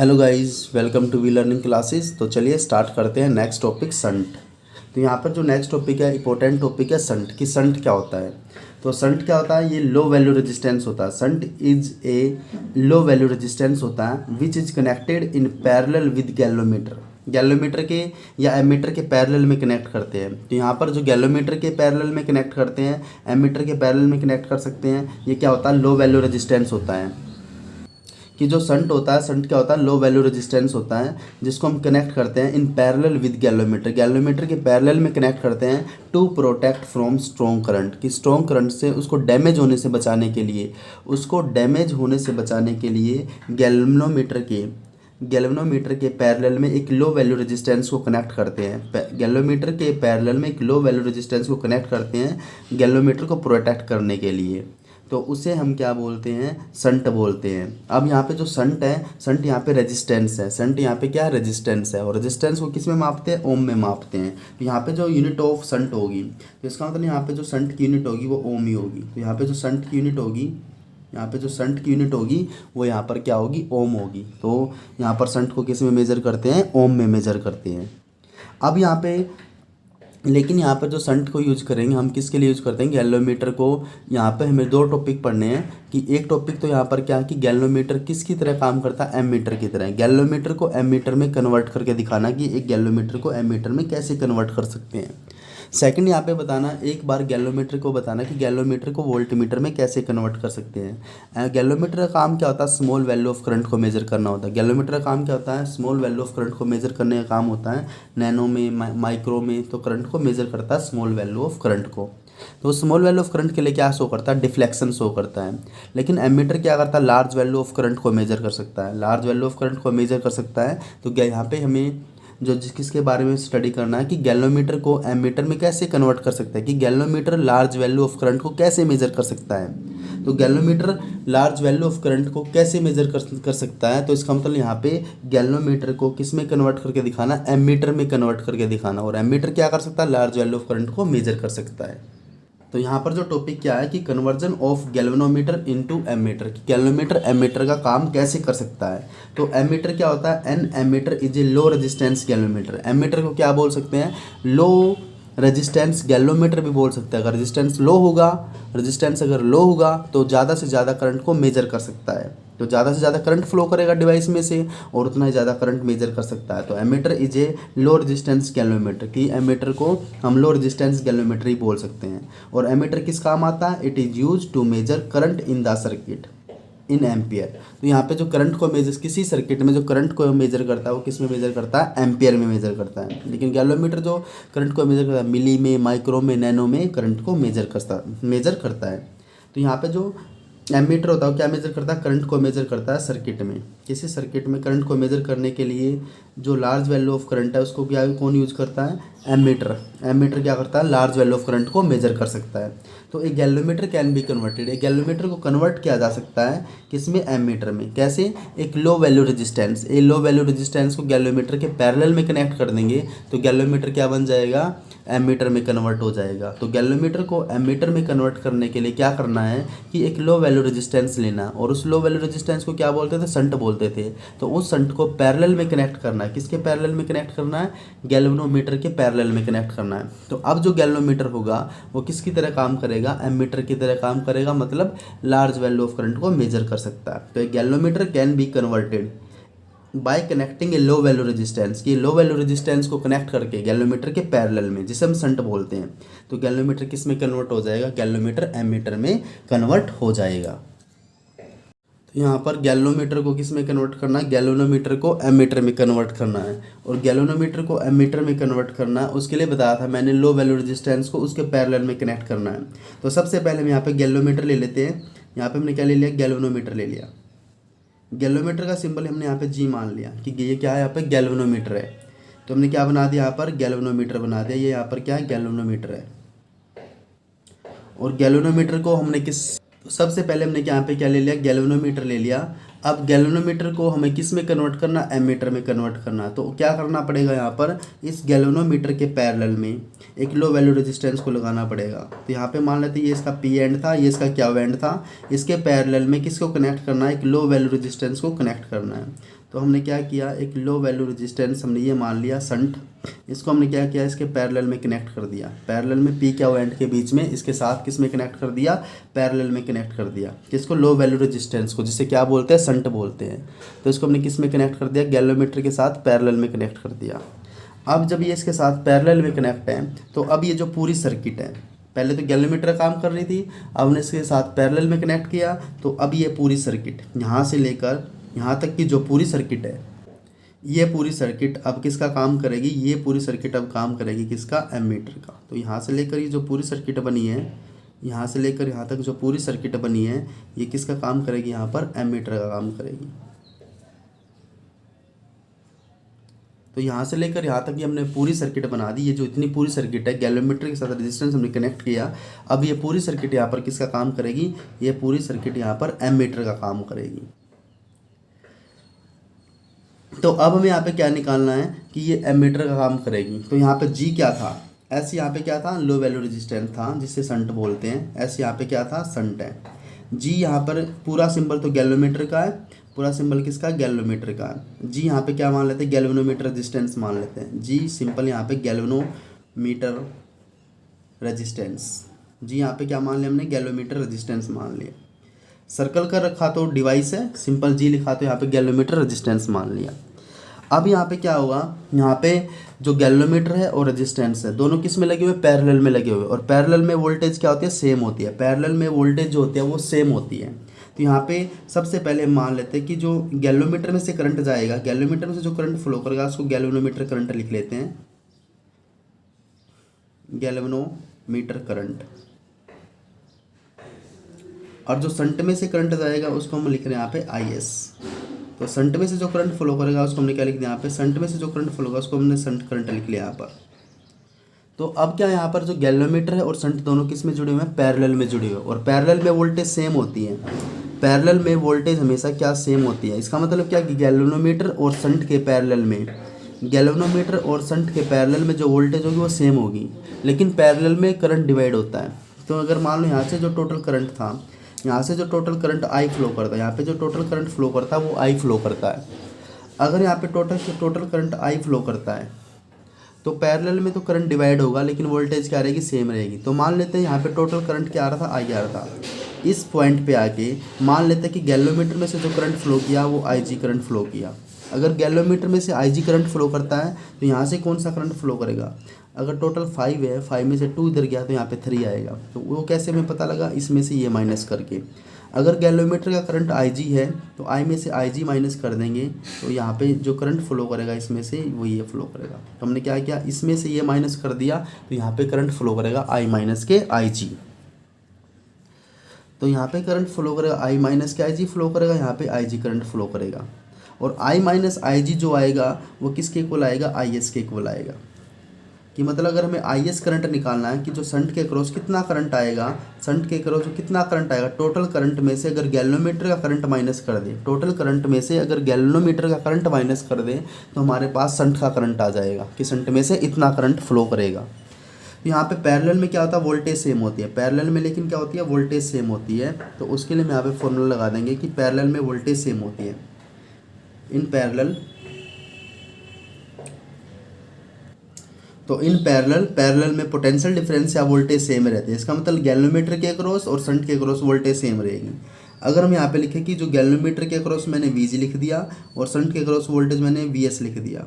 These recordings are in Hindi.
Hello guys, welcome to we learning classes. तो चलिए स्टार्ट करते हैं नेक्स्ट टॉपिक संट। तो यहाँ पर जो नेक्स्ट टॉपिक है इंपॉर्टेंट टॉपिक है संट कि संट क्या होता है। तो संट क्या होता है, ये लो वैल्यू रेजिस्टेंस होता है। Shunt is a low value resistance होता है which is connected in parallel with galvanometer. Galvanometer के या एमीटर के पैरेलल में कनेक्ट करते हैं। तो यहाँ पर जो गैलोमीटर के पैरेलल में कनेक्ट करते हैं, एमीटर के पैरेलल में कनेक्ट कर सकते हैं, ये क्या होता है, लो वैल्यू रेजिस्टेंस होता है। कि जो संट होता है, संट क्या होता है, लो वैल्यू रेजिस्टेंस होता है जिसको हम कनेक्ट करते हैं in parallel with galvanometer. Galvanometer के पैरेलल में कनेक्ट करते हैं to protect from strong current, कि स्ट्रॉन्ग करंट से उसको डैमेज होने से बचाने के लिए, गैल्वेनोमीटर के पैरेलल में एक लो वैल्यू रेजिस्टेंस को कनेक्ट करते हैं। गैल्वेनोमीटर के पैरेलल में एक लो वैल्यू रेजिस्टेंस को कनेक्ट करते हैं गैल्वेनोमीटर को प्रोटेक्ट करने के लिए। तो उसे हम क्या बोलते हैं, संट बोलते हैं। अब यहाँ पे जो संट है, संट यहाँ पे रेजिस्टेंस है। संट यहाँ पे क्या है, रेजिस्टेंस है। और रेजिस्टेंस को किस में मापते हैं, ओम में मापते हैं। तो यहाँ पे जो यूनिट ऑफ संट होगी, तो इसका मतलब यहाँ पे जो संट की यूनिट होगी वो ओम ही होगी। तो यहाँ पे जो संट की यूनिट होगी, वो यहाँ पर क्या होगी, ओम होगी। तो यहाँ पर संट को किस में मेजर करते हैं, ओम में मेजर करते हैं। अब यहाँ पे लेकिन यहाँ पर जो संट को यूज करेंगे हम किसके लिए यूज करते हैं, गैल्वेनोमीटर को। यहाँ पे हमें दो टॉपिक पढ़ने हैं कि एक टॉपिक तो यहाँ पर क्या है कि गैल्वेनोमीटर किसकी तरह काम करता है, एमीटर की तरह। गैल्वेनोमीटर को एमीटर में कन्वर्ट करके दिखाना कि एक गैल्वेनोमीटर को एमीटर में कैसे कन्वर्ट कर सकते हैं। सेकंड यहाँ पे बताना, एक बार गैल्वेनोमीटर को बताना कि गैल्वेनोमीटर को वोल्टमीटर में कैसे कन्वर्ट कर सकते हैं। गैल्वेनोमीटर का काम क्या होता है, स्मॉल वैल्यू ऑफ करंट को मेजर करना होता है। गैल्वेनोमीटर का काम क्या होता है, स्मॉल वैल्यू ऑफ करंट को मेजर करने का काम होता है। नैनो में, माइक्रो में तो करंट को मेजर करता है स्मॉल वैल्यू ऑफ करंट को। तो स्मॉल वैल्यू ऑफ करंट के लिए क्या शो करता है, डिफ्लेक्शन शो करता है। लेकिन एमीटर क्या करता है, लार्ज वैल्यू ऑफ करंट को मेजर कर सकता है। लार्ज वैल्यू ऑफ करंट को मेजर कर सकता है। तो क्या यहाँ पे हमें जो किसके बारे में स्टडी करना है कि गैल्वेनोमीटर को एमीटर में कैसे कन्वर्ट कर सकता है, कि galvanometer large value of current को कैसे मेजर कर सकता है। तो galvanometer large value of current को कैसे मेजर कर सकता है, तो इसका मतलब यहाँ पे गैल्वेनोमीटर को किस में कन्वर्ट करके दिखाना, एमीटर में कन्वर्ट करके दिखाना। और एमीटर क्या कर सकता है, लार्ज वैल्यू ऑफ करंट को मेजर कर सकता है। तो यहाँ पर जो टॉपिक क्या है कि conversion of galvanometer into ammeter, कि गैल्वेनोमीटर एमीटर का काम कैसे कर सकता है। तो एमीटर क्या होता है, an ammeter is a low resistance galvanometer. Ammeter को क्या बोल सकते हैं, लो रेजिस्टेंस गैल्वेनोमीटर भी बोल सकते हैं। अगर रेजिस्टेंस अगर लो होगा तो ज़्यादा से ज़्यादा करंट को मेजर कर सकता है। तो ज़्यादा से ज़्यादा करंट फ्लो करेगा डिवाइस में से और उतना ही ज़्यादा करंट मेजर कर सकता है। तो ammeter is a low resistance galvanometer, कि एमीटर को हम लो रेजिस्टेंस गैल्वेनोमीटर ही बोल सकते हैं। और एमीटर किस काम आता है, it is use to measure current in the circuit in ampere. तो यहाँ पे जो करंट को मेजर, किसी सर्किट में जो करंट को मेजर करता है वो किस में मेजर करता है, एम्पियर में मेजर करता है। लेकिन गैल्वेनोमीटर जो करंट को मेजर करता है, मिली में, माइक्रो में, नैनो में करंट को मेजर करता है। तो यहाँ पे जो एमीटर होता है वो क्या मेजर करता है, करंट को मेजर करता है सर्किट में। किसी सर्किट में करंट को मेजर करने के लिए जो लार्ज वैल्यू ऑफ करंट है उसको क्या कौन यूज करता है, एमीटर। एमीटर क्या करता है, लार्ज वैल्यू ऑफ करंट को मेजर कर सकता है। तो एक गैल्वेनोमीटर कैन बी कन्वर्टेड, एक गैल्वेनोमीटर को कन्वर्ट किया जा सकता है किसमें, एमीटर में। कैसे, एक लो वैल्यू रेजिस्टेंस, ए लो वैल्यू रेजिस्टेंस को गैल्वेनोमीटर के पैरेलल में कनेक्ट कर देंगे तो गैल्वेनोमीटर क्या बन जाएगा, एमीटर में कन्वर्ट हो जाएगा। तो गैल्वेनोमीटर को एमीटर में कन्वर्ट करने के लिए क्या करना है कि एक लो वैल्यू रेजिस्टेंस लेना, और उस लो वैल्यू रेजिस्टेंस को क्या बोलते थे, संट बोलते थे। तो उस संट को पैरेलल में कनेक्ट करना है, किसके पैरेलल में कनेक्ट करना है, गैल्वेनोमीटर के पैरेलल में कनेक्ट करना है। तो अब जो गैल्वेनोमीटर होगा वो किसकी तरह काम करेगा, एमीटर की तरह काम करेगा, मतलब लार्ज वैल्यू ऑफ करंट को मेजर कर सकता है। तो एक galvanometer can be converted bye connecting A low value resistance, की लो वैल्यू रेजिस्टेंस को कनेक्ट करके गैल्वेनोमीटर के पैरेलल में, जिसे हम संट बोलते हैं। तो गैल्वेनोमीटर किस में कन्वर्ट हो जाएगा, गैल्वेनोमीटर एमीटर में कन्वर्ट हो जाएगा। तो यहाँ पर गैल्वेनोमीटर को किस में कन्वर्ट करना है, गैल्वेनोमीटर को एमीटर में कन्वर्ट करना है। और गैल्वेनोमीटर को एमीटर में कन्वर्ट करना है, उसके लिए बताया था मैंने, लो वैल्यू रेजिस्टेंस को उसके पैरेलल में कनेक्ट करना है। तो सबसे पहले हम यहाँ पे गैल्वेनोमीटर ले लेते हैं। यहाँ पे हमने क्या ले लिया, गैल्वेनोमीटर ले लिया। गैल्वेनोमीटर का सिंबल हमने यहाँ पे जी मान लिया कि ये क्या है, यहाँ पे गैल्वेनोमीटर है। तो हमने क्या बना दिया, यहाँ पर गैल्वेनोमीटर बना दिया। ये यहाँ पर क्या है, गैल्वेनोमीटर है। और गैल्वेनोमीटर को हमने तो सबसे पहले हमने यहाँ पे क्या ले लिया, गैल्वेनोमीटर ले लिया। अब गैल्वेनोमीटर को हमें किस में कन्वर्ट करना, एमीटर में कन्वर्ट करना। तो क्या करना पड़ेगा, यहाँ पर इस गैल्वेनोमीटर के पैरेलल में एक लो वैल्यू रेजिस्टेंस को लगाना पड़ेगा। तो यहाँ पे मान लेते हैं ये इसका पी एंड था, ये इसका क्या एंड था। इसके पैरेलल में किसको कनेक्ट करना है, एक लो वैल्यू रेजिस्टेंस को कनेक्ट करना है। तो हमने क्या किया, एक लो वैल्यू रेजिस्टेंस हमने ये मान लिया शंट, इसको हमने क्या किया, इसके पैरेलल में कनेक्ट कर दिया। पैरेलल में पी क्या एंड के बीच में, इसके साथ किस में कनेक्ट कर दिया, पैरेलल में कनेक्ट कर दिया। किसको, लो वैल्यू रेजिस्टेंस को, जिसे क्या बोलते हैं, शंट बोलते हैं। तो इसको हमने किस में कनेक्ट कर दिया, गैल्वेमीटर के साथ पैरेलल में कनेक्ट कर दिया। अब जब ये इसके साथ पैरेलल में कनेक्ट है तो अब ये जो पूरी सर्किट है, पहले तो गैल्वेमीटर काम कर रही थी, अब हमने इसके साथ पैरेलल में कनेक्ट किया, तो अब ये पूरी सर्किट यहाँ से लेकर यहाँ तक की जो पूरी सर्किट है, ये पूरी सर्किट अब किसका काम करेगी, ये पूरी सर्किट अब काम करेगी किसका, एमीटर का। तो यहाँ से लेकर ये जो पूरी सर्किट बनी है, यहाँ से लेकर यहाँ तक जो पूरी सर्किट बनी है, ये किसका काम करेगी, यहाँ पर एमीटर का काम करेगी। तो यहाँ से लेकर यहाँ तक ये हमने पूरी सर्किट बना दी। ये जो इतनी पूरी सर्किट है, गैल्वेमीटर के साथ रेजिस्टेंस हमने कनेक्ट किया, अब ये पूरी सर्किट यहाँ पर किसका काम करेगी, ये पूरी सर्किट यहाँ पर एमीटर का काम करेगी। तो अब हमें यहाँ पे क्या निकालना है कि ये एमीटर का काम करेगी। तो यहाँ पे जी क्या था, एस यहाँ पे क्या था, लो वैल्यू रेजिस्टेंस था जिससे शंट बोलते हैं, एस यहाँ पे क्या था, शंट है। जी यहाँ पर पूरा सिंबल तो गैल्वेमीटर का है, पूरा सिंबल किसका, गैल्वेमीटर का है। जी यहाँ पे क्या मान लेते हैं, गैल्वेनोमीटर रेजिस्टेंस मान लेते हैं। जी सिंपल यहाँ पे गैल्वेनोमीटर रेजिस्टेंस, जी यहाँ पे क्या मान लिया हमने, गैल्वेमीटर रेजिस्टेंस मान लिया। सर्कल कर रखा तो डिवाइस है, सिंपल जी लिखा तो यहाँ पे गैल्वेमीटर रेजिस्टेंस मान लिया। अब यहाँ पे क्या होगा, यहाँ पे जो गैल्वेमीटर है और रेजिस्टेंस है दोनों किस में लगे हुए, पैरेलल में लगे हुए, और पैरेलल में वोल्टेज क्या होती है, सेम होती है। पैरेलल में वोल्टेज जो होती है वो सेम होती है। तो यहाँ पे सबसे पहले मान लेते हैं कि जो गैल्वेमीटर में से करंट जाएगा, गैल्वेमीटर में से जो करंट फ्लो करेगा उसको गैल्वेनोमीटर करंट लिख लेते हैं, गैल्वेनोमीटर करंट। और जो शंट में से करंट जाएगा उसको हम लिख रहे हैं यहाँ पे आई एस। तो शंट में से जो करंट फ्लो करेगा उसको हमने क्या लिख दिया यहाँ पे, शंट में से जो करंट फ्लो होगा उसको हमने शंट करंट लिख लिया यहाँ पर। तो अब क्या यहाँ पर जो गैल्वेमीटर है और शंट दोनों किस में जुड़े हुए हैं, पैरेलल में जुड़े हुए हैं, और पैरेलल में वोल्टेज सेम होती है। पैरेलल में वोल्टेज हमेशा क्या, सेम होती है। इसका मतलब क्या कि गैल्वेनोमीटर और शंट के पैरेलल में, गैल्वेनोमीटर और शंट के पैरेलल में जो वोल्टेज होगी वो सेम होगी, लेकिन पैरेलल में करंट डिवाइड होता है। तो अगर मान लो यहाँ से जो टोटल करंट था, यहाँ से जो टोटल करंट आई फ्लो करता है, यहाँ पे जो टोटल करंट फ्लो करता है वो आई फ्लो करता है। अगर यहाँ पे टोटल करंट आई फ्लो करता है तो पैरेलल में तो करंट डिवाइड होगा लेकिन वोल्टेज क्या रहेगी, सेम रहेगी। तो मान लेते हैं यहाँ पे टोटल करंट क्या आ रहा था, आई आ रहा था। इस पॉइंट पे आके मान लेते हैं कि गैल्वेमीटर में से जो करंट फ्लो किया वो आई जी करंट फ्लो किया। अगर गैल्वेमीटर में से आई जी करंट फ्लो करता है तो यहाँ से कौन सा करंट फ्लो करेगा, अगर टोटल 5 है, 5 में से 2 इधर गया तो यहाँ पे 3 आएगा। तो वो कैसे हमें पता लगा, इसमें से ये माइनस करके। अगर गैल्वेमीटर का करंट आई जी है तो आई में से आई जी माइनस कर देंगे, तो यहाँ पे जो करंट फ्लो करेगा इसमें से वो ये फ्लो करेगा। तो हमने क्या किया, इसमें से ये माइनस कर दिया, तो यहाँ पे करंट फ्लो करेगा आई माइनस के आई जी। तो यहाँ पे करंट फ्लो करेगा आई माइनस के आई जी फ्लो करेगा, यहाँ पे आई जी करंट फ्लो करेगा। और आई माइनस आई जी जो आएगा वो किसके इक्वल आएगा, आई एस के इक्वल आएगा। कि मतलब अगर हमें आई एस करंट निकालना है कि जो शंट के क्रॉस कितना करंट आएगा, शंट के क्रॉस जो कितना करंट आएगा, टोटल करंट में से अगर गैल्वेनोमीटर का करंट माइनस कर दे, टोटल करंट में से अगर गैल्वेनोमीटर का करंट माइनस कर दे तो हमारे पास शंट का करंट आ जाएगा कि शंट में से इतना करंट फ्लो करेगा। तो यहाँ पे पैरेलल में क्या होता है, वोल्टेज सेम होती है। पैरेलल में लेकिन क्या होती है, वोल्टेज सेम होती है। तो उसके लिए हम यहाँ पे फॉर्मूला लगा देंगे कि पैरेलल में वोल्टेज सेम होती है। इन पैरेलल, तो इन पैरेलल में पोटेंशियल डिफरेंस या वोल्टेज सेम रहती है। इसका मतलब गैल्वेमीटर के अक्रॉस और शंट के अक्रॉस वोल्टेज सेम रहेगी। अगर हम यहाँ पे लिखें कि जो गैल्वेमीटर के अक्रॉस मैंने वीजी लिख दिया और शंट के अक्रॉस वोल्टेज मैंने वीएस लिख दिया,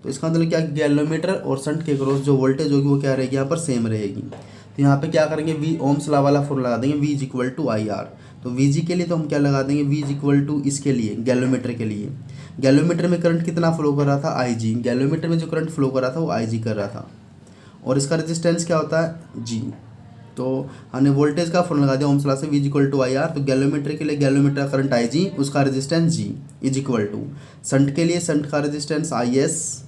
तो इसका मतलब क्या, गैल्वेमीटर और शंट के अक्रॉस जो वोल्टेज होगी वो क्या रहेगी, यहाँ पर सेम रहेगी। तो यहाँ पे क्या करेंगे, वी ओम्स लॉ वाला फॉर्मूला लगा देंगे, V is equal to I R. तो वी जी के लिए तो हम क्या लगा देंगे, वी इज इक्वल टू इसके लिए गैल्वेमीटर के लिए, गैल्वेमीटर में करंट कितना फ्लो कर रहा था, आई जी। गैल्वेमीटर में जो करंट फ्लो कर रहा था वो आई जी कर रहा था। और इसका रेजिस्टेंस क्या होता है, जी। तो हमने वोल्टेज का फॉर्मूला लगा दिया ओम्स लॉ से, V is equal to I R. तो गैल्वेमीटर के लिए गैल्वेमीटर का करंट आई जी, उसका resistance G is equal to, shunt के लिए शंट का रेजिस्टेंस आई एस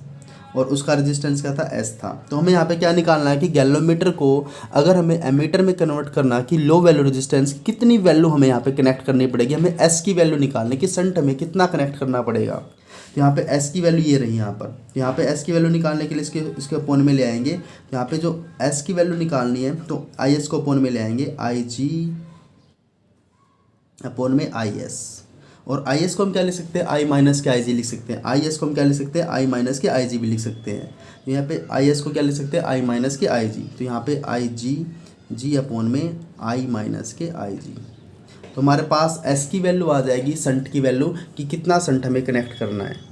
और उसका रेजिस्टेंस क्या था, एस था। तो हमें यहाँ पे क्या निकालना है कि गैल्वेमीटर को अगर हमें एमीटर में कन्वर्ट करना कि लो वैल्यू रेजिस्टेंस कितनी वैल्यू हमें यहाँ पे कनेक्ट करनी पड़ेगी, हमें एस की वैल्यू निकालने की शंट में कितना कनेक्ट करना पड़ेगा। तो यहाँ पे एस की वैल्यू ये रही यहाँ पर। तो यहाँ पे एस की वैल्यू निकालने के लिए इसके अपोन में ले आएंगे। तो यहाँ पे जो एस की वैल्यू निकालनी है तो आई एस को अपोन में ले आएंगे, आई जी अपोन में आई एस। और आई एस को हम क्या लिख सकते हैं, आई माइनस के आई जी लिख सकते हैं। आई एस को हम क्या लिख सकते हैं, आई माइनस के आई जी भी लिख सकते हैं। तो यहाँ पे आई एस को क्या लिख सकते हैं, आई माइनस के आई जी। तो यहाँ पे आई जी जी अपॉन में आई माइनस के आई जी। तो हमारे पास एस की वैल्यू आ जाएगी, संट की वैल्यू कि कितना संट हमें कनेक्ट करना है।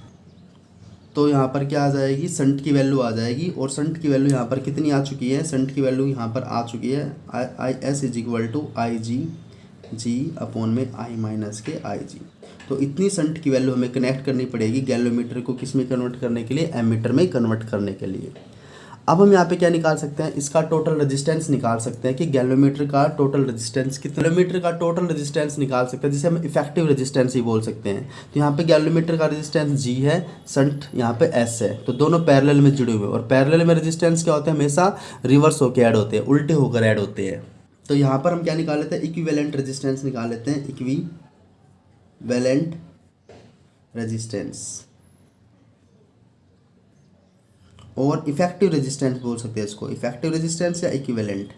तो यहाँ पर क्या आ जाएगी, संट की वैल्यू आ जाएगी। और संट की वैल्यू यहाँ पर कितनी आ चुकी है, संट की वैल्यू यहाँ पर आ चुकी है I S is equal to I G G upon में आई माइनस के आई जी। तो इतनी संट की वैल्यू हमें कनेक्ट करनी पड़ेगी गैल्वेमीटर को किस में कन्वर्ट करने के लिए, एमीटर में कन्वर्ट करने के लिए। अब हम यहाँ पे क्या निकाल सकते हैं, इसका टोटल रेजिस्टेंस निकाल सकते हैं कि गैल्वेमीटर का टोटल रेजिस्टेंस कितना, गैल्वेमीटर का टोटल रेजिस्टेंस निकाल सकते हैं जिसे हम इफेक्टिव रेजिस्टेंस ही बोल सकते हैं। तो यहाँ पे गैल्वेमीटर का रेजिस्टेंस जी है, संट यहाँ पे एस है, तो दोनों पैरेलल में जुड़े हुए। और पैरेलल में रेजिस्टेंस क्या होते हैं, हमेशा रिवर्स होकर ऐड होते हैं, उल्टे होकर ऐड होते हैं। तो यहाँ पर हम क्या निकाल लेते हैं, इक्विवेलेंट रेजिस्टेंस निकाल लेते हैं, इक्विवेलेंट रेजिस्टेंस। और इफेक्टिव रेजिस्टेंस बोल सकते हैं इसको, इफेक्टिव रेजिस्टेंस या इक्विवेलेंट।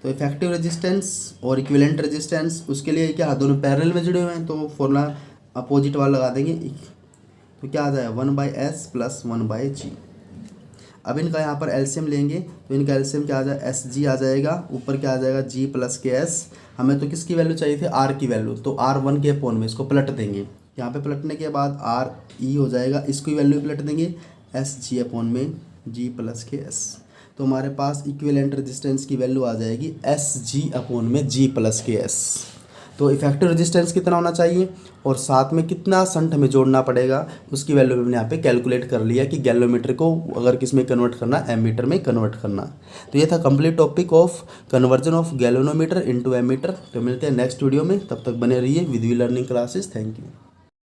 तो इफेक्टिव रेजिस्टेंस और इक्विवेलेंट रेजिस्टेंस, उसके लिए क्या दोनों पैरेलल में जुड़े हुए हैं, तो फॉर्मूला अपोजिट वाला लगा देंगे। तो क्या आ जाएगा, 1/s प्लस 1/g। अब इनका यहाँ पर एलसीएम लेंगे तो इनका एलसीएम क्या आ जाएगा, एस जी आ जाएगा, ऊपर क्या आ जाएगा, जी प्लस के एस। हमें तो किसकी वैल्यू चाहिए थी, आर की वैल्यू, तो आर 1 के अपॉन में इसको पलट देंगे। यहाँ पे पलटने के बाद आर ई हो जाएगा, इसकी वैल्यू पलट देंगे एस जी अपॉन में जी प्लस के एस। तो हमारे पास इक्विवेलेंट रेजिस्टेंस की वैल्यू आ जाएगी एस जी अपॉन में जी प्लस के एस। तो इफेक्टिव रेजिस्टेंस कितना होना चाहिए और साथ में कितना संट हमें जोड़ना पड़ेगा, उसकी वैल्यू हमने यहाँ पे कैलकुलेट कर लिया कि गैल्वेमीटर को अगर किस में कन्वर्ट करना, एमीटर में कन्वर्ट करना। तो ये था complete topic of conversion of galvanometer into ammeter. तो मिलते हैं नेक्स्ट वीडियो में, तब तक बने रहिए with We learning Classes. Thank you.